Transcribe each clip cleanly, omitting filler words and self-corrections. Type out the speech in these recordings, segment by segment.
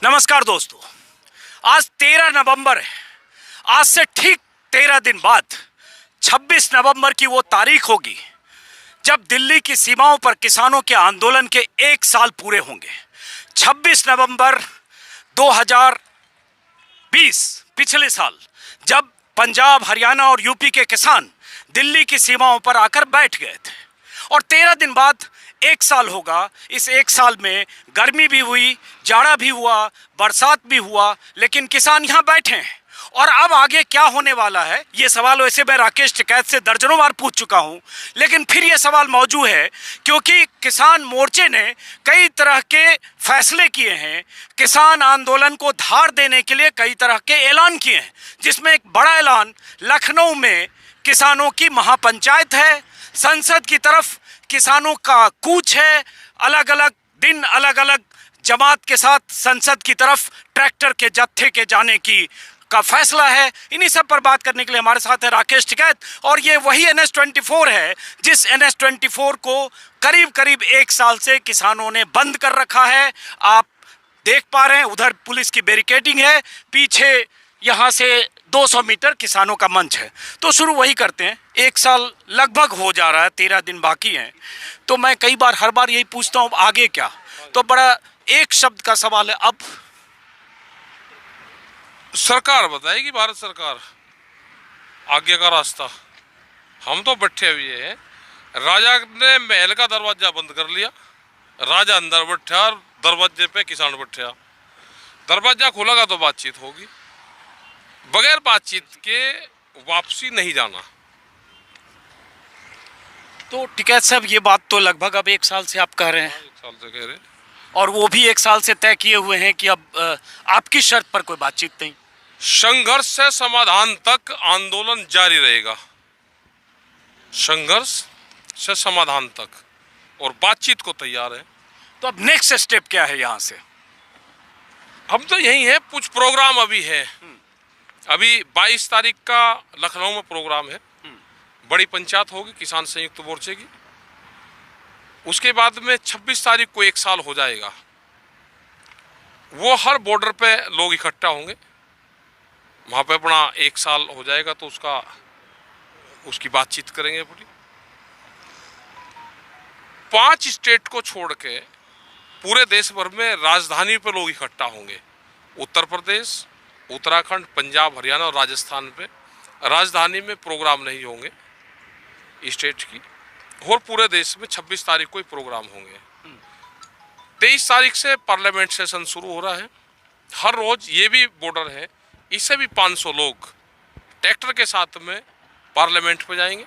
नमस्कार दोस्तों, आज 13 नवंबर है। आज से ठीक 13 दिन बाद 26 नवंबर की वो तारीख होगी जब दिल्ली की सीमाओं पर किसानों के आंदोलन के 1 साल पूरे होंगे। 26 नवंबर 2020 पिछले साल जब पंजाब, हरियाणा और यूपी के किसान दिल्ली की सीमाओं पर आकर बैठ गए थे, और 13 दिन बाद 1 साल होगा। इस 1 साल में गर्मी भी हुई, जाड़ा भी हुआ, बरसात भी हुआ, लेकिन किसान यहाँ बैठे हैं। और अब आगे क्या होने वाला है, ये सवाल वैसे मैं राकेश टिकैत से दर्जनों बार पूछ चुका हूँ, लेकिन फिर ये सवाल मौजूद है क्योंकि किसान मोर्चे ने कई तरह के फैसले किए हैं। किसान आंदोलन को धार देने के लिए कई तरह के ऐलान किए हैं, जिसमें एक बड़ा ऐलान लखनऊ में किसानों की महापंचायत है। संसद की तरफ किसानों का कूच है। अलग अलग दिन अलग अलग जमात के साथ संसद की तरफ ट्रैक्टर के जत्थे के जाने का फैसला है। इन्हीं सब पर बात करने के लिए हमारे साथ है राकेश टिकैत, और ये वही NS-24 है जिस NS-24 को करीब करीब 1 साल से किसानों ने बंद कर रखा है। आप देख पा रहे हैं, उधर पुलिस की बैरिकेडिंग है, पीछे यहाँ से 200 मीटर किसानों का मंच है। तो शुरू वही करते हैं। 1 साल लगभग हो जा रहा है, 13 दिन बाकी हैं। तो मैं कई बार हर बार यही पूछता हूँ, आगे क्या? तो बड़ा एक शब्द का सवाल है, अब सरकार बताएगी, भारत सरकार आगे का रास्ता। हम तो बैठे हुए हैं। राजा ने महल का दरवाजा बंद कर लिया, राजा अंदर बैठा और दरवाजे पे किसान बैठा। दरवाजा खुलेगा तो बातचीत होगी, बगैर बातचीत के वापसी नहीं जाना। तो टिकैत साहब, ये बात तो लगभग अब 1 साल से आप कह रहे हैं। 1 साल से कह रहे हैं, और वो भी 1 साल से तय किए हुए हैं कि अब आपकी शर्त पर कोई बातचीत नहीं। संघर्ष से समाधान तक आंदोलन जारी रहेगा। संघर्ष से समाधान तक, और बातचीत को तैयार है। तो अब नेक्स्ट स्टेप क्या है यहाँ से? हम तो यही है, कुछ प्रोग्राम अभी है। अभी 22 तारीख का लखनऊ में प्रोग्राम है, बड़ी पंचायत होगी किसान संयुक्त मोर्चे की। उसके बाद में 26 तारीख को 1 साल हो जाएगा। वो हर बॉर्डर पे लोग इकट्ठा होंगे, वहाँ पे अपना 1 साल हो जाएगा तो उसकी बातचीत करेंगे पूरी। 5 स्टेट को छोड़ के पूरे देश भर में राजधानी पे लोग इकट्ठा होंगे। उत्तर प्रदेश, उत्तराखंड, पंजाब, हरियाणा और राजस्थान पे राजधानी में प्रोग्राम नहीं होंगे स्टेट की, और पूरे देश में 26 तारीख को ही प्रोग्राम होंगे। 23 तारीख से पार्लियामेंट सेशन शुरू हो रहा है। हर रोज ये भी बॉर्डर है, इससे भी 500 लोग ट्रैक्टर के साथ में पार्लियामेंट पे जाएंगे,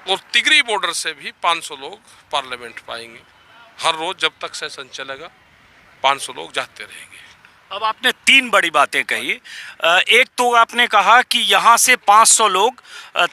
और तिगरी बॉर्डर से भी 500 लोग पार्लियामेंट पाएंगे। हर रोज जब तक सेशन चलेगा 500 लोग जाते रहेंगे। अब आपने 3 बड़ी बातें कही। एक तो आपने कहा कि यहाँ से 500 लोग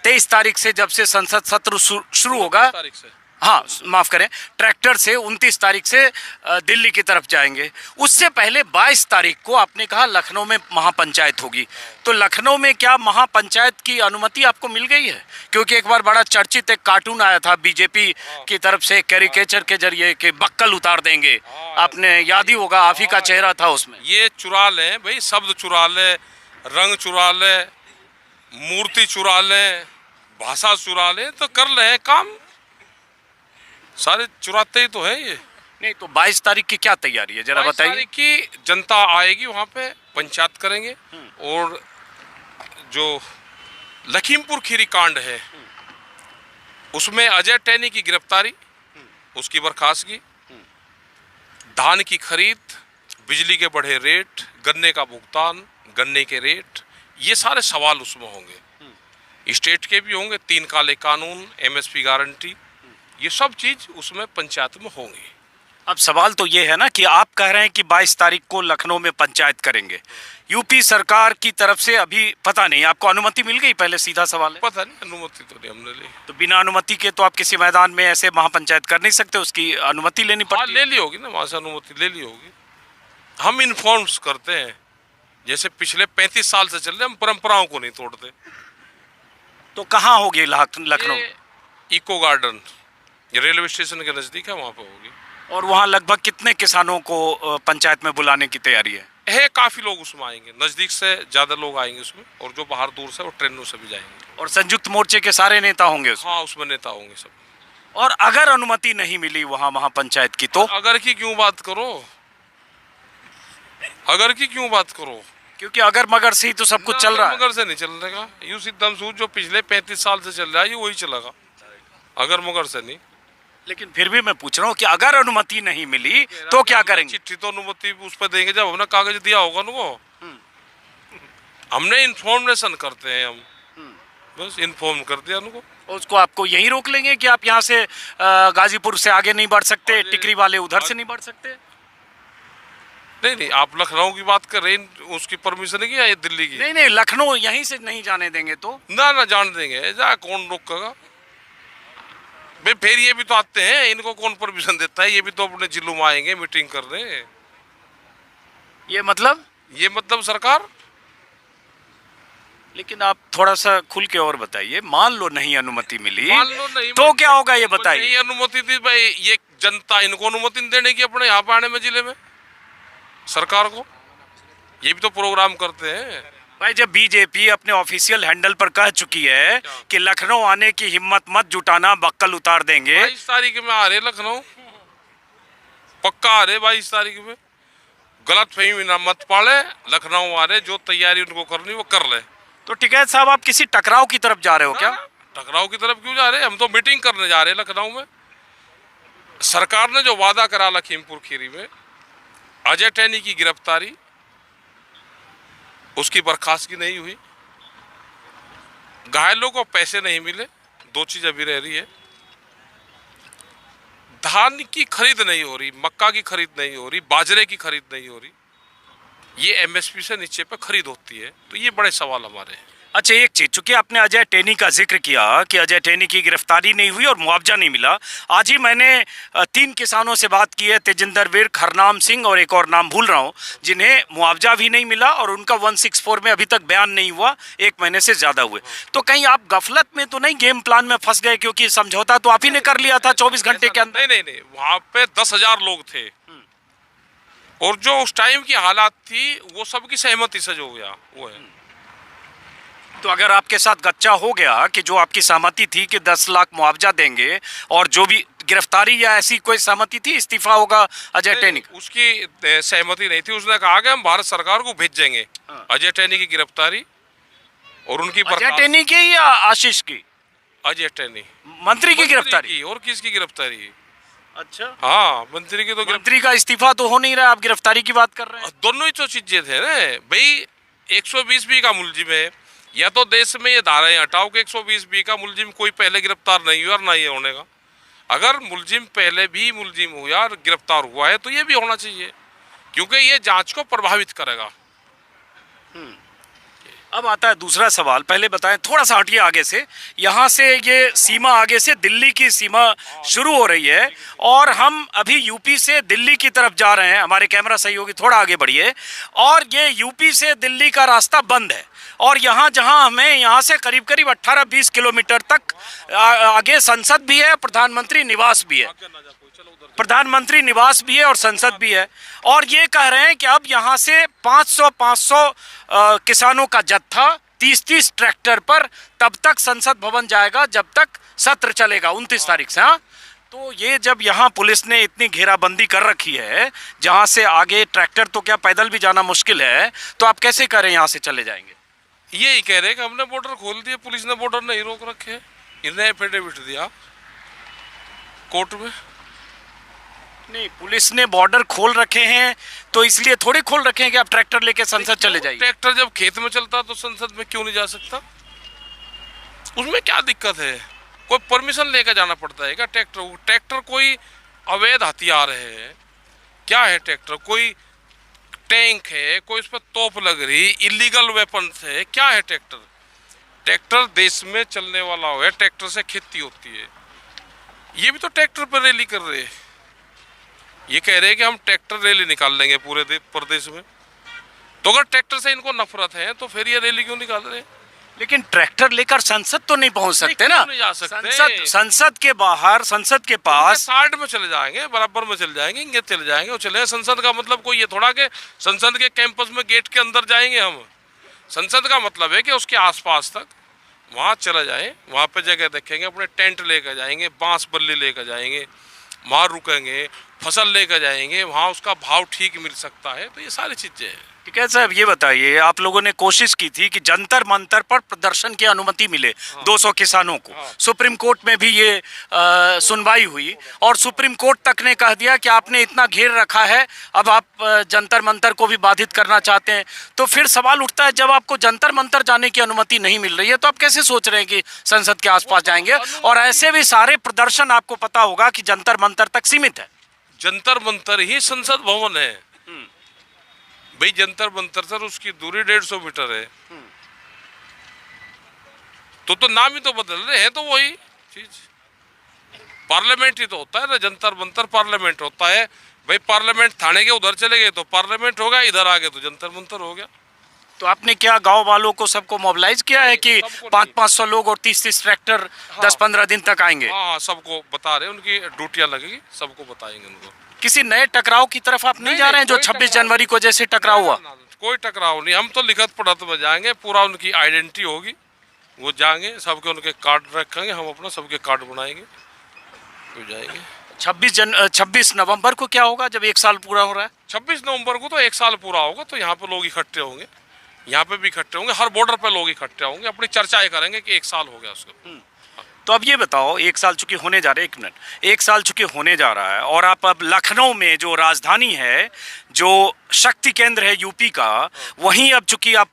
23 तारीख से, जब से संसद सत्र शुरू होगा, तारीख से, हाँ माफ करें, ट्रैक्टर से 29 तारीख से दिल्ली की तरफ जाएंगे। उससे पहले 22 तारीख को आपने कहा लखनऊ में महापंचायत होगी। तो लखनऊ में क्या महापंचायत की अनुमति आपको मिल गई है? क्योंकि एक बार बड़ा चर्चित एक कार्टून आया था बीजेपी की तरफ से कैरिकेचर के जरिए कि बक्कल उतार देंगे। आपने याद ही होगा, आप ही का चेहरा था उसमें। ये चुरा लें भाई, शब्द चुरा लें, रंग चुरा लें, मूर्ति चुरा लें, भाषा चुरा लें, तो कर लें काम। सारे चुराते ही तो है ये। नहीं तो 22 तारीख की क्या तैयारी है, जरा बताइए। 22 तारीख की जनता आएगी, वहाँ पे पंचायत करेंगे, और जो लखीमपुर खीरी कांड है उसमें अजय टैनी की गिरफ्तारी, उसकी बर्खास्तगी, धान की खरीद, बिजली के बढ़े रेट, गन्ने का भुगतान, गन्ने के रेट, ये सारे सवाल उसमें होंगे। स्टेट के भी होंगे, 3 काले कानून, MSP गारंटी, ये सब चीज उसमें पंचायत में होंगी। अब सवाल तो ये है ना कि आप कह रहे हैं कि 22 तारीख को लखनऊ में पंचायत करेंगे। यूपी सरकार की तरफ से अभी पता नहीं, आपको अनुमति मिल गई? पहले सीधा सवाल है। पता नहीं, अनुमति तो नहीं हमने ली। तो बिना अनुमति के तो आप किसी मैदान में ऐसे महापंचायत कर नहीं सकते, उसकी अनुमति लेनी पड़ती है। ले ली होगी ना, वहाँ से अनुमति ले ली होगी। हम इन्फॉर्म्स करते हैं, जैसे पिछले 35 साल से चल रहे, हम परंपराओं को नहीं तोड़ते। तो कहाँ होगी Lucknow? Eco garden railway station के नजदीक है, वहाँ पे होगी। और वहाँ लगभग कितने किसानों को पंचायत में बुलाने की तैयारी है? काफी लोग उसमें आएंगे, नजदीक से ज्यादा लोग आएंगे उसमें, और जो बाहर दूर से वो ट्रेनों से भी जाएंगे। और संयुक्त मोर्चे के सारे नेता होंगे उसमें? हाँ, उसमें नेता होंगे सब। और अगर अनुमति नहीं मिली वहाँ महापंचायत की तो? अगर की क्यों बात करो, अगर की क्यों बात करो, क्योंकि अगर मगर से ही तो सब कुछ चल रहा है। मगर से नहीं चलेगा, यूं सिद्धम सूद जो पिछले 35 साल से चल रहा है ये वही चलेगा, अगर मगर से नहीं। लेकिन फिर भी मैं पूछ रहा हूँ कि अगर अनुमति नहीं मिली तो क्या करेंगे? चिट्ठी तो अनुमति उस पर देंगे जब हमने कागज दिया होगा उनको। हमने इन्फॉर्मेशन करते हैं हम, बस इन्फॉर्म कर दिया उनको। उसको आपको यहीं रोक लेंगे कि आप यहाँ से गाजीपुर से आगे नहीं बढ़ सकते, टिकरी वाले उधर से नहीं बढ़ सकते? नहीं, आप लखनऊ की बात कर रहे हैं, उसकी परमिशन है क्या ये दिल्ली की? नहीं, लखनऊ यहीं से नहीं जाने देंगे तो? ना जान देंगे, जा कौन रोकेगा भाई? फिर ये भी तो आते हैं, इनको कौन परमिशन देता है? ये भी तो अपने जिलों में आएंगे, मीटिंग कर रहे हैं। ये मतलब सरकार। लेकिन आप थोड़ा सा खुल के और बताइए, मान लो नहीं अनुमति मिली मान लो नहीं तो क्या होगा ये बताइए। नहीं अनुमति दी भाई, ये जनता इनको अनुमति नहीं देने की अपने यहाँ पे आने में जिले में सरकार को, ये भी तो प्रोग्राम करते हैं भाई। जब बीजेपी अपने ऑफिशियल हैंडल पर कह चुकी है कि लखनऊ आने की हिम्मत मत जुटाना, बक्कल उतार देंगे। 22 तारीख में आ रहे लखनऊ, पक्का आ रहे 22 तारीख में। गलत फहमी ना मत पाले, लखनऊ आ रहे, जो तैयारी उनको करनी वो कर ले। तो टिकैत साहब आप किसी टकराव की तरफ जा रहे हो क्या? टकराव की तरफ क्यों जा रहे हैं? हम तो मीटिंग करने जा रहे हैं लखनऊ में। सरकार ने जो वादा करा लखीमपुर खीरी में, अजय टैनी की गिरफ्तारी, उसकी बर्खास्तगी नहीं हुई, घायलों को पैसे नहीं मिले, दो चीज अभी रह रही है। धान की खरीद नहीं हो रही, मक्का की खरीद नहीं हो रही, बाजरे की खरीद नहीं हो रही, ये एमएसपी से नीचे पे खरीद होती है। तो ये बड़े सवाल हमारे हैं। अच्छा, एक चीज, चूंकि आपने अजय टैनी का जिक्र किया कि अजय टैनी की गिरफ्तारी नहीं हुई और मुआवजा नहीं मिला, आज ही मैंने 3 किसानों से बात की है, तेजिंदर विर्क, हरनाम सिंह और एक और नाम भूल रहा हूं, जिन्हें मुआवजा भी नहीं मिला और उनका 164 में अभी तक बयान नहीं हुआ, 1 महीने से ज्यादा हुए। तो कहीं आप गफलत में तो नहीं गेम प्लान में फंस गए? क्योंकि समझौता तो आप ही ने कर लिया था 24 घंटे के अंदर। नहीं, वहां पे 10,000 लोग थे और जो उस टाइम की हालात थी वो सबकी सहमति से जो गया वो है। तो अगर आपके साथ गच्चा हो गया कि जो आपकी सहमति थी कि 10 लाख मुआवजा देंगे और जो भी गिरफ्तारी या ऐसी कोई सहमति थी, इस्तीफा होगा अजय टैनी का? उसकी सहमति नहीं थी। उसने कहा कि हम भारत सरकार को भेजेंगे अजय टैनी की गिरफ्तारी और उनकी अजय टैनी की या आशीष की? अजय टैनी मंत्री की गिरफ्तारी। और किसकी गिरफ्तारी? अच्छा, हाँ, मंत्री की। तो मंत्री का इस्तीफा तो हो नहीं रहा, आप गिरफ्तारी की बात कर रहे हैं। दोनों ही तो चीजें थे ना भाई। 120B का मुलजिम है, या तो देश में ये धाराएं हटाओ कि 120B का मुलजिम कोई पहले गिरफ्तार नहीं हुआ और ना ये होने का। अगर मुलजिम पहले भी मुलजिम हुआ और गिरफ्तार हुआ है तो ये भी होना चाहिए, क्योंकि ये जांच को प्रभावित करेगा। अब आता है दूसरा सवाल, पहले बताएं, थोड़ा सा हटिए आगे से, यहाँ से ये सीमा आगे से दिल्ली की सीमा शुरू हो रही है और हम अभी यूपी से दिल्ली की तरफ जा रहे हैं। हमारे कैमरा सहयोगी थोड़ा आगे बढ़िए। और ये यूपी से दिल्ली का रास्ता बंद है और यहाँ जहाँ हमें यहाँ से करीब करीब 18-20 किलोमीटर तक आगे संसद भी है, प्रधानमंत्री निवास भी है, प्रधानमंत्री निवास भी है और संसद भी है। और ये कह रहे हैं कि अब यहाँ से 500 किसानों का जत्था 30 ट्रैक्टर पर तब तक संसद भवन जाएगा जब तक सत्र चलेगा 29 तारीख से। हाँ, तो ये जब यहाँ पुलिस ने इतनी घेराबंदी कर रखी है, जहाँ से आगे ट्रैक्टर तो क्या पैदल भी जाना मुश्किल है, तो आप कैसे करें यहाँ से चले जाएंगे? यही कह रहे हैं कि हमने बॉर्डर खोल दिए, पुलिस ने बॉर्डर नहीं रोक रखे। इन्हें एफिडेविट दिया कोर्ट में। नहीं, पुलिस ने बॉर्डर खोल रखे हैं तो इसलिए थोड़ी खोल रखे हैं कि आप ट्रैक्टर लेके संसद चले जाइए। ट्रैक्टर जब खेत में चलता तो संसद में क्यों नहीं जा सकता? उसमें क्या दिक्कत है? कोई परमिशन लेकर जाना पड़ता है क्या? ट्रैक्टर कोई अवैध हथियार है क्या है? ट्रैक्टर कोई टैंक है, कोई उस पर तोप लग रही, इलीगल वेपन्स है क्या है? ट्रैक्टर देश में चलने वाला हो, ट्रैक्टर से खेती होती है। ये भी तो ट्रैक्टर पर रैली कर रहे हैं। ये कह रहे हैं कि हम ट्रैक्टर रैली निकाल लेंगे पूरे प्रदेश में। तो अगर ट्रैक्टर से इनको नफरत है तो फिर ये रैली क्यों निकाल रहे हैं? लेकिन ट्रैक्टर लेकर संसद तो नहीं पहुंच सकते ना। क्यों नहीं जा सकते? संसद के बाहर, संसद के पास साइड में चले जाएंगे, बराबर में चले जाएंगे, इंगे चले जाएंगे, वो चले। संसद का मतलब कोई ये थोड़ा कि संसद के कैंपस में गेट के अंदर जाएंगे हम। संसद का मतलब है कि उसके आसपास तक वहाँ चला जाए, वहाँ पे जगह देखेंगे, अपने टेंट लेकर जाएंगे, बांस बल्ली लेकर जाएंगे, वहाँ रुकेंगे, फसल लेकर जाएंगे, वहाँ उसका भाव ठीक मिल सकता है। तो ये सारी चीज़ें हैं। ठीक है साहब, ये बताइए, आप लोगों ने कोशिश की थी कि जंतर मंतर पर प्रदर्शन की अनुमति मिले 200 किसानों को। सुप्रीम कोर्ट में भी ये सुनवाई हुई और सुप्रीम कोर्ट तक ने कह दिया कि आपने इतना घेर रखा है, अब आप जंतर मंतर को भी बाधित करना चाहते हैं। तो फिर सवाल उठता है, जब आपको जंतर मंतर जाने की अनुमति नहीं मिल रही है तो आप कैसे सोच रहे हैं कि संसद के आसपास जाएंगे? और ऐसे भी सारे प्रदर्शन आपको पता होगा कि जंतर मंतर तक सीमित है। जंतर मंतर ही संसद भवन है भाई। जंतर मंतर सर उसकी दूरी 150 मीटर है। तो नाम ही तो बदल रहे हैं, तो वही चीज। पार्लियामेंट ही तो होता है ना, जंतर मंतर पार्लियामेंट होता है भाई। पार्लियामेंट थाने के उधर चले गए तो पार्लियामेंट हो गया, इधर आ गए तो जंतर मंतर हो गया। तो आपने क्या गांव वालों को सबको मोबिलाइज किया है कि 500-500 लोग और 30-30 ट्रैक्टर 10-15 दिन तक आएंगे? हाँ, सबको बता रहे, उनकी ड्यूटियां लगेगी, सबको बताएंगे उनको। किसी नए टकराव की तरफ आप नहीं जा रहे हैं जो 26 जनवरी को जैसे टकराव हुआ? कोई टकराव नहीं, हम तो लिखत पढ़त में जाएंगे, पूरा उनकी आइडेंटिटी होगी, वो जाएंगे, सबके उनके कार्ड रखेंगे, हम अपना सबके कार्ड बनाएंगे, तो जाएंगे। 26 नवंबर को क्या होगा जब 1 साल पूरा हो रहा है? 26 नवंबर को तो 1 साल पूरा होगा, तो यहाँ पे लोग इकट्ठे होंगे, यहाँ पे भी इकट्ठे होंगे, हर बॉर्डर पे लोग इकट्ठे होंगे, अपनी चर्चाएं करेंगे कि 1 साल हो गया उसको। तो अब ये बताओ, 1 साल चूंकि होने जा रहे, 1 मिनट, 1 साल चूंकि होने जा रहा है और आप अब लखनऊ में जो राजधानी है, जो शक्ति केंद्र है यूपी का, वहीं अब चूंकि आप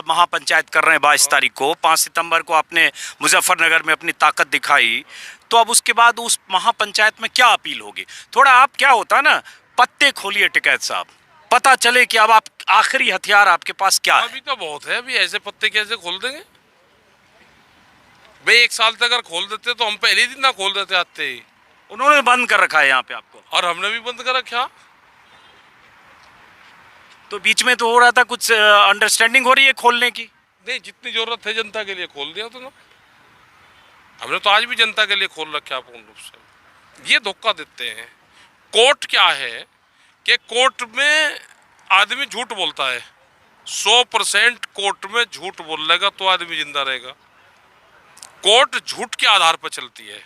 महापंचायत कर रहे हैं 22 तारीख को, 5 सितंबर को आपने मुजफ्फरनगर में अपनी ताकत दिखाई, तो अब उसके बाद उस महापंचायत में क्या अपील होगी? थोड़ा आप, क्या होता है ना, पत्ते खोलिए टिकैत साहब, पता चले कि अब आप आखिरी हथियार आपके पास क्या है। अभी तो बहुत है, अभी ऐसे पत्ते कैसे खोल देंगे भाई? 1 साल तक अगर खोल देते तो हम पहले दिन ना खोल देते आते ही। उन्होंने बंद कर रखा है यहाँ पे आपको, और हमने भी बंद कर रखा। तो बीच में तो हो रहा था कुछ अंडरस्टैंडिंग हो रही है खोलने की। नहीं, जितनी जरूरत है जनता के लिए खोल दिया तो ना, हमने तो आज भी जनता के लिए खोल रखा है पूर्ण रूप से। ये धोखा देते हैं। कोर्ट क्या है कि कोर्ट में आदमी झूठ बोलता है, 100% कोर्ट में झूठ बोल लेगा तो आदमी जिंदा रहेगा। कोर्ट झूठ के आधार पर चलती है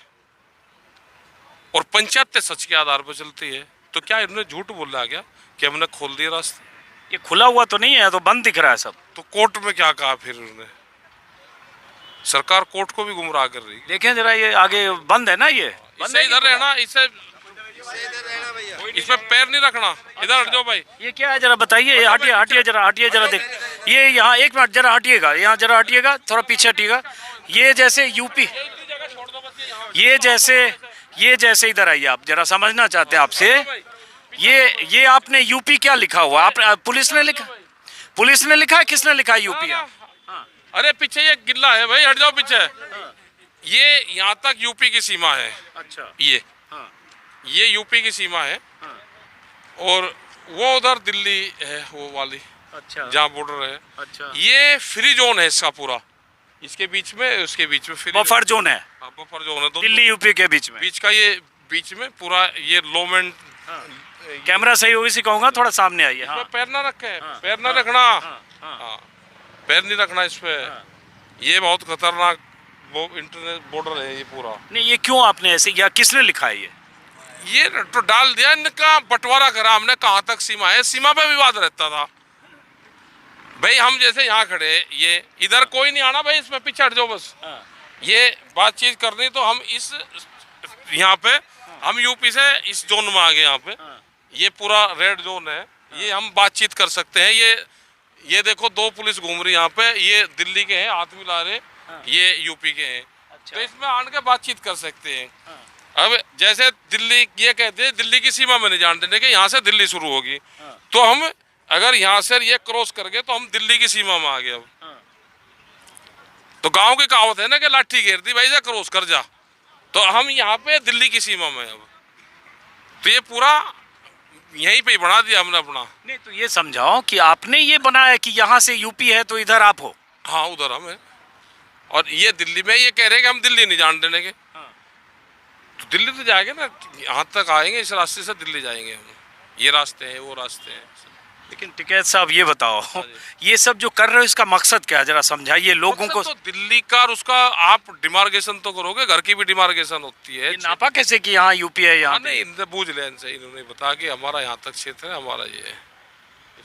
और पंचायत सच के आधार पर चलती है। तो क्या इन्होंने झूठ बोला गया कि हमने खोल दिए रास्ते? ये खुला हुआ तो नहीं है, तो बंद दिख रहा है सब। तो कोर्ट में क्या कहा फिर उन्होंने? सरकार कोर्ट को भी गुमराह कर रही है। देखें जरा, ये आगे बंद है ना, ये इससे इधर रहना, इससे इसमें पैर नहीं रखना, इधर हट जाओ भाई। ये क्या है जरा बताइए, हटिए हटिए जरा, हटिए जरा, देख ये यहाँ 1 मिनट जरा हटिएगा, यहाँ जरा हटिएगा, थोड़ा पीछे हटिएगा। ये जैसे यूपी, ये जैसे इधर आइए, आप जरा समझना चाहते हैं आपसे, ये आपने यूपी क्या लिखा हुआ? आप पुलिस ने लिखा? पुलिस ने लिखा है, किसने लिखा है यूपी? अरे पीछे ये गिल्ला है भाई, हट जाओ पीछे। ये यहाँ तक यूपी की सीमा है। अच्छा, ये यूपी की सीमा है और वो उधर दिल्ली है, वो वाली, अच्छा, जहाँ बॉर्डर है। अच्छा, ये फ्री जोन है इसका पूरा, इसके बीच में, उसके बीच में फ्री बफर जोन है। बफर जोन है दिल्ली यूपी के बीच में, बीच का, ये बीच में पूरा ये लोमेंट। कैमरा सही होगी, कहूँगा थोड़ा सामने आइए। हाँ, पैर ना रखे, पैर ना रखना, पैर नहीं रखना इस पे। ये बहुत खतरनाक वो इंटरनेट बॉर्डर है ये पूरा। नहीं, ये क्यों आपने ऐसे, या किसने लिखा है ये तो डाल दिया, इनका बंटवारा करा हमने, कहाँ तक सीमा है, सीमा पे विवाद रहता था भाई। हम जैसे यहाँ खड़े, ये इधर कोई नहीं आना भाई, इसमें पीछे हट जाओ बस। ये बातचीत करनी तो हम इस यहाँ पे, हम यूपी से इस जोन में आ गए, यहाँ पे ये पूरा रेड जोन है, ये हम बातचीत कर सकते हैं। ये देखो 2 पुलिस घूम रही यहाँ पे, ये दिल्ली के हैं, हाथ मिला रहे, ये यूपी के हैं। तो इसमें आन के बातचीत कर सकते हैं। अब जैसे दिल्ली ये कहते हैं दिल्ली की सीमा में नहीं जान देने के, यहाँ से दिल्ली शुरू होगी, तो हम अगर यहाँ से ये क्रॉस कर गए तो हम दिल्ली की सीमा में आ गए। अब तो गांव की कहावत है ना कि लाठी घेर दी भाई, जा क्रॉस कर जा, तो हम यहाँ पे दिल्ली की सीमा में। अब तो ये पूरा यहीं पे बना दिया हमने अपना। नहीं, तो ये समझाओ कि आपने ये बनाया कि यहाँ से यूपी है तो इधर आप हो। हाँ, उधर हम है। और ये दिल्ली में ये कह रहे हैं कि हम दिल्ली नहीं जान देने के। तो दिल्ली तो जाएंगे ना, यहाँ तक आएंगे, इस रास्ते से दिल्ली जाएंगे हम। ये रास्ते हैं, वो रास्ते हैं। लेकिन टिकैत साहब ये बताओ, ये सब जो कर रहे हो इसका मकसद क्या है, जरा समझाइए लोगों को। तो दिल्ली का और उसका आप डिमार्केशन तो करोगे, घर की भी डिमार्केशन होती है। ये नापा कैसे कि यहाँ यूपी है, यहाँ नहीं, इनसे पूछ लें इनसे, इन्होंने बता कि हमारा यहाँ तक क्षेत्र है, हमारा ये है।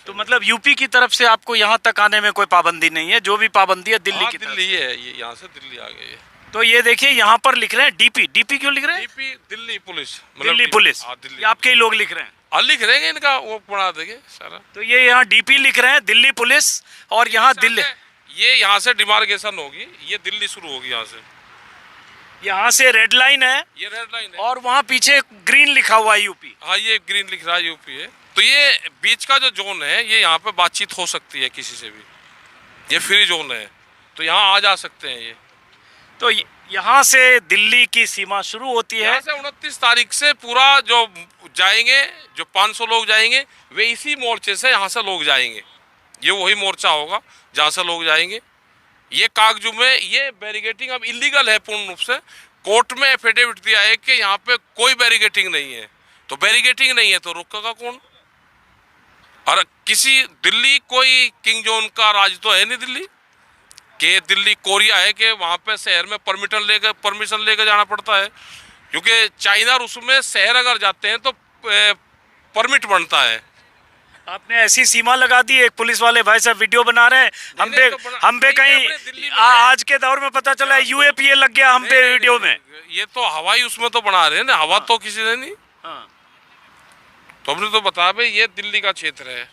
तो मतलब यूपी की तरफ से आपको यहाँ तक आने में कोई पाबंदी नहीं है, जो भी पाबंदी है दिल्ली की तरफ दिल्ली है, ये यहाँ से दिल्ली आ गई है। तो ये देखिए यहाँ पर लिख रहे हैं डीपी। डीपी क्यों लिख रहे हैं? DP Delhi police, Delhi police, Delhi ये आपके ही लोग लिख रहे हैं। लिख रहे हैं, इनका वो बना देंगे सारा। तो ये यहाँ डीपी लिख रहे हैं, दिल्ली पुलिस, और यहाँ दिल्ली, ये यहाँ से डिमार्केशन होगी, ये दिल्ली शुरू होगी यहाँ से। यहाँ से रेड लाइन है, ये रेड लाइन है, और वहाँ पीछे ग्रीन लिखा हुआ है यूपी। हाँ, ये ग्रीन लिख रहा है यूपी है। तो ये बीच का जो जोन है, ये यहाँ पे बातचीत हो सकती है किसी से भी, ये फ्री जोन है, तो यहाँ आ जा सकते हैं ये। तो यहाँ से दिल्ली की सीमा शुरू होती है। यहाँ से 29 तारीख से पूरा जो जाएंगे, जो 500 लोग जाएंगे, वे इसी मोर्चे से यहाँ से लोग जाएंगे। ये वही मोर्चा होगा जहाँ से लोग जाएंगे। ये कागजू में ये बैरिकेटिंग अब इलीगल है पूर्ण रूप से। कोर्ट में एफिडेविट दिया है कि यहाँ पे कोई बैरिकेटिंग नहीं है। तो बैरिकेटिंग नहीं है तो रुकेगा कौन? और किसी दिल्ली कोई किंग जोन का राज तो है नहीं दिल्ली, कि दिल्ली कोरिया है कि वहाँ पे शहर में परमिशन लेकर जाना पड़ता है। क्योंकि चाइना और उसमें शहर अगर जाते हैं तो परमिट बनता है। आपने ऐसी सीमा लगा दी। एक पुलिस वाले भाई साहब वीडियो बना रहे हैं, हम पे कहीं आज के दौर में पता चला यूएपीए लग गया हम पे वीडियो में। ये तो हवाई उसमें तो बना रहे हैं ना, हवा तो किसी ने नहीं। तो हमने तो बताया भाई ये दिल्ली का क्षेत्र है।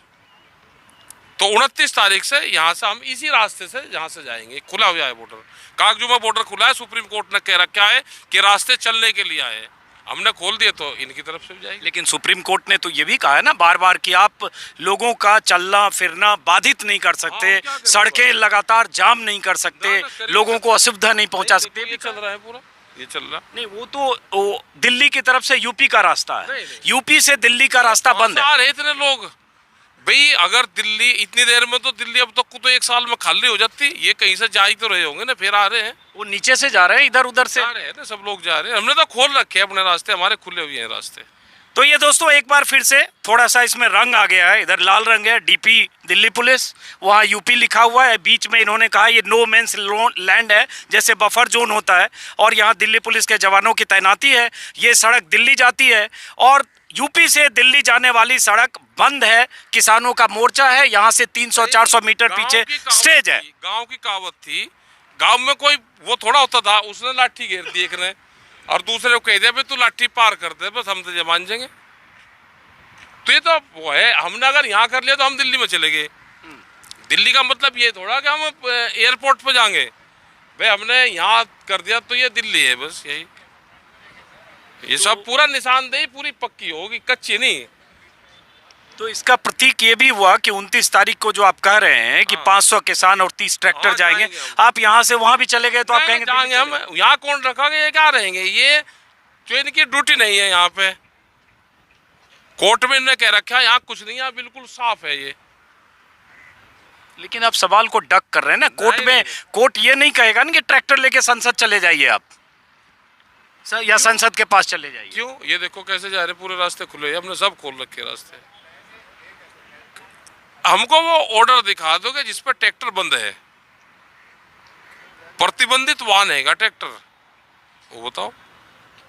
तो 29 तारीख से यहाँ से हम इसी रास्ते से जहाँ से जाएंगे, खुला हुआ है बॉर्डर, कागजू में बॉर्डर खुला है। सुप्रीम कोर्ट ने कह रखा है कि रास्ते चलने के लिए आए, हमने खोल दिए तो इनकी तरफ से भी जाएगी। लेकिन सुप्रीम कोर्ट ने तो ये भी कहा है ना बार बार कि आप लोगों का चलना फिरना बाधित नहीं कर सकते, सड़कें लगातार जाम नहीं कर सकते, लोगों को असुविधा नहीं पहुंचा सकते। ये चल रहा है पूरा, ये चल रहा नहीं। वो तो दिल्ली की तरफ से यूपी का रास्ता है, यूपी से दिल्ली का रास्ता बंद है। इतने लोग भाई, अगर दिल्ली इतनी देर में तो दिल्ली अब तक तो 1 साल में खाली हो जाती। ये कहीं से जा ही तो रहे होंगे ना, फिर आ रहे हैं। वो नीचे से जा रहे हैं, इधर उधर से जा रहे हैं ना, सब लोग जा रहे हैं। हमने तो खोल रखे हैं अपने रास्ते, हमारे खुले हुए हैं रास्ते। तो ये दोस्तों एक बार फिर से थोड़ा सा इसमें रंग आ गया है। इधर लाल रंग है, डीपी दिल्ली पुलिस, वहाँ यूपी लिखा हुआ है। बीच में इन्होंने कहा ये नो मेंस लैंड है, जैसे बफर जोन होता है, और यहाँ दिल्ली पुलिस के जवानों की तैनाती है। ये सड़क दिल्ली जाती है और यूपी से दिल्ली जाने वाली सड़क बंद है। किसानों का मोर्चा है, यहाँ से 300-400 मीटर पीछे स्टेज है। गांव की कहावत थी, गांव में कोई वो थोड़ा होता था, उसने लाठी घेर दी एक ने, और दूसरे को कह दिया भाई तू लाठी पार कर दे, बस हम तुझे मान जाएंगे। तो ये तो वो है, हमने अगर यहाँ कर लिया तो हम दिल्ली में चले गए। दिल्ली का मतलब ये थोड़ा कि हम एयरपोर्ट पे जाएंगे। भाई हमने यहाँ कर दिया तो ये दिल्ली है, बस यही। ये सब पूरा निशानदेही पूरी पक्की होगी, कच्ची नहीं। तो इसका प्रतीक ये भी हुआ कि 29 तारीख को जो आप कह रहे हैं कि 500 किसान और 30 ट्रैक्टर जाएंगे, आप यहाँ से वहाँ भी चले गए तो आप कहेंगे जाएंगे हम। यहाँ कौन रखोगे, ये क्या रहेंगे? ये जो इनकी ड्यूटी नहीं है यहाँ पे, कोर्ट में इन्होंने कह रखा है यहाँ कुछ नहीं है, बिल्कुल साफ है ये। लेकिन आप सवाल को डक कर रहे हैं ना। कोर्ट में कोर्ट ये नहीं कहेगा ना कि ट्रैक्टर लेके संसद चले जाइए आप, या संसद के पास चले जाइए। क्यों? ये देखो कैसे जा रहे, पूरे रास्ते खुले, हमने सब खोल रखे रास्ते। हमको वो ऑर्डर दिखा दोगे जिस पर ट्रैक्टर बंद है, प्रतिबंधित वाहन है ट्रैक्टर, वो बताओ।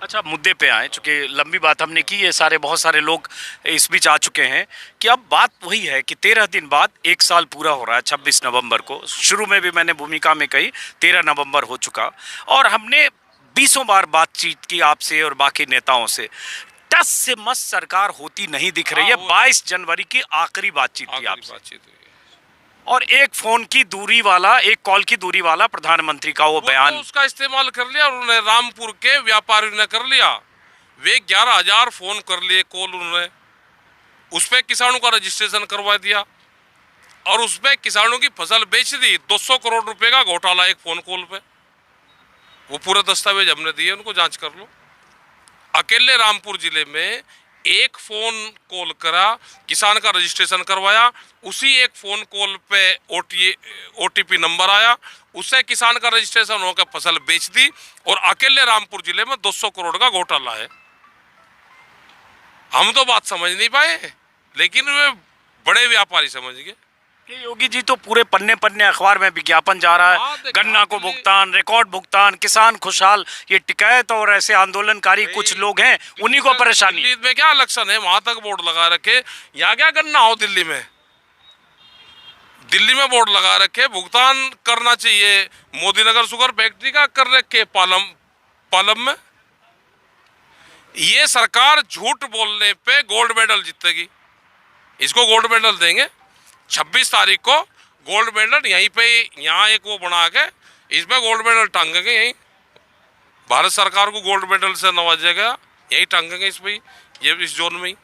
अच्छा, मुद्दे पे आए, चूंकि लंबी बात हमने की है, बहुत सारे लोग इस बीच आ चुके हैं कि अब बात वही है कि 13 दिन बाद 1 साल पूरा हो रहा है। 26 नवंबर को, शुरू में भी मैंने भूमिका में कही 13 नवंबर हो चुका, और हमने 20 बार बातचीत की आपसे और बाकी नेताओं से। टस से मस सरकार होती नहीं दिख रही है। 22 जनवरी की आखिरी बातचीत थी आपसे, और एक फोन की दूरी वाला, एक कॉल की दूरी वाला प्रधानमंत्री का वो बयान, तो उसका इस्तेमाल कर लिया उन्होंने। रामपुर के व्यापारियों ने कर लिया, वे 11,000 फोन कर लिए कॉल उन्होंने। उस पर किसानों का रजिस्ट्रेशन करवा दिया, और उस पर किसानों की फसल बेच दी। 200 करोड़ रुपए का घोटाला एक फोन कॉल पे। वो पूरा दस्तावेज हमने दिए उनको, जांच कर लो। अकेले रामपुर जिले में एक फ़ोन कॉल करा, किसान का रजिस्ट्रेशन करवाया, उसी एक फ़ोन कॉल पे OTP नंबर आया, उससे किसान का रजिस्ट्रेशन होकर फसल बेच दी और अकेले रामपुर जिले में 200 करोड़ का घोटाला है। हम तो बात समझ नहीं पाए, लेकिन वे बड़े व्यापारी समझ गए। ये योगी जी तो पूरे पन्ने पन्ने अखबार में विज्ञापन जा रहा हाँ, है, देखो, गन्ना को दिल्ली- भुगतान, रिकॉर्ड भुगतान, किसान खुशहाल। ये टिकैत और ऐसे आंदोलनकारी कुछ लोग हैं, उन्हीं को परेशानी है। दिल्ली में क्या इलेक्शन है, वहां तक बोर्ड लगा रखे, यहाँ क्या गन्ना हो दिल्ली में? दिल्ली में बोर्ड लगा रखे, भुगतान करना चाहिए। मोदी नगर शुगर फैक्ट्री का कर रखे पालम में। ये सरकार झूठ बोलने पे गोल्ड मेडल जीतेगी। इसको गोल्ड मेडल देंगे 26 तारीख को। गोल्ड मेडल यहीं पे, यहाँ एक वो बना के इसमें गोल्ड मेडल टांगेंगे। यहीं भारत सरकार को गोल्ड मेडल से नवाजेगा, यहीं टांगेंगे इस पे, ये इस जोन में ही।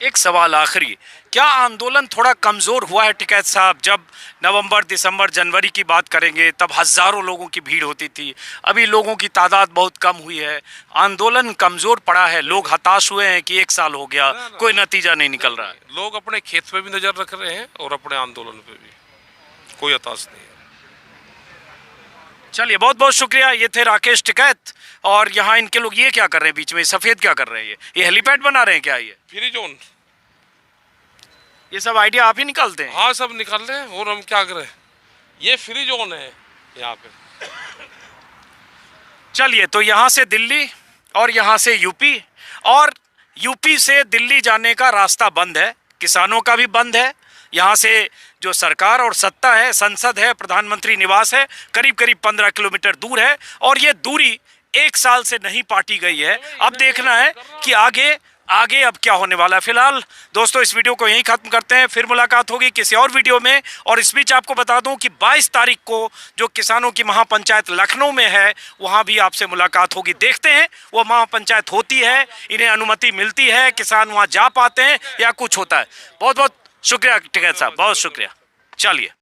एक सवाल आखिरी, क्या आंदोलन थोड़ा कमजोर हुआ है टिकैत साहब? जब नवंबर, दिसंबर, जनवरी की बात करेंगे तब हजारों लोगों की भीड़ होती थी, अभी लोगों की तादाद बहुत कम हुई है, आंदोलन कमजोर पड़ा है, लोग हताश हुए हैं कि 1 साल हो गया, कोई नतीजा नहीं निकल रहा है। लोग अपने खेत पे भी नजर रख रहे हैं और अपने आंदोलन पे भी, कोई हताश नहीं है। चलिए, बहुत बहुत शुक्रिया। ये थे राकेश टिकैत। और यहाँ इनके लोग ये क्या कर रहे हैं बीच में, सफेद क्या कर रहे हैं? ये हेलीपैड बना रहे हैं क्या? फ्री जोन, ये सब आइडिया आप ही निकालते हैं? हाँ सब निकाल रहे हैं और हम क्या करें, ये फ्री जोन है यहाँ पे। चलिए, तो यहाँ से दिल्ली और यहाँ से यूपी, और यूपी से दिल्ली जाने का रास्ता बंद है, किसानों का भी बंद है। यहाँ से जो सरकार और सत्ता है, संसद है, प्रधानमंत्री निवास है, करीब करीब 15 किलोमीटर दूर है, और ये दूरी 1 साल से नहीं पाटी गई है। अब देखना है कि आगे अब क्या होने वाला है। फिलहाल दोस्तों, इस वीडियो को यहीं खत्म करते हैं, फिर मुलाकात होगी किसी और वीडियो में। और इस बीच आपको बता दूं कि 22 तारीख को जो किसानों की महापंचायत लखनऊ में है, वहां भी आपसे मुलाकात होगी। देखते हैं वो महापंचायत होती है, इन्हें अनुमति मिलती है, किसान वहां जा पाते हैं या कुछ होता है। बहुत बहुत शुक्रिया टिकैत साहब, बहुत शुक्रिया। चलिए।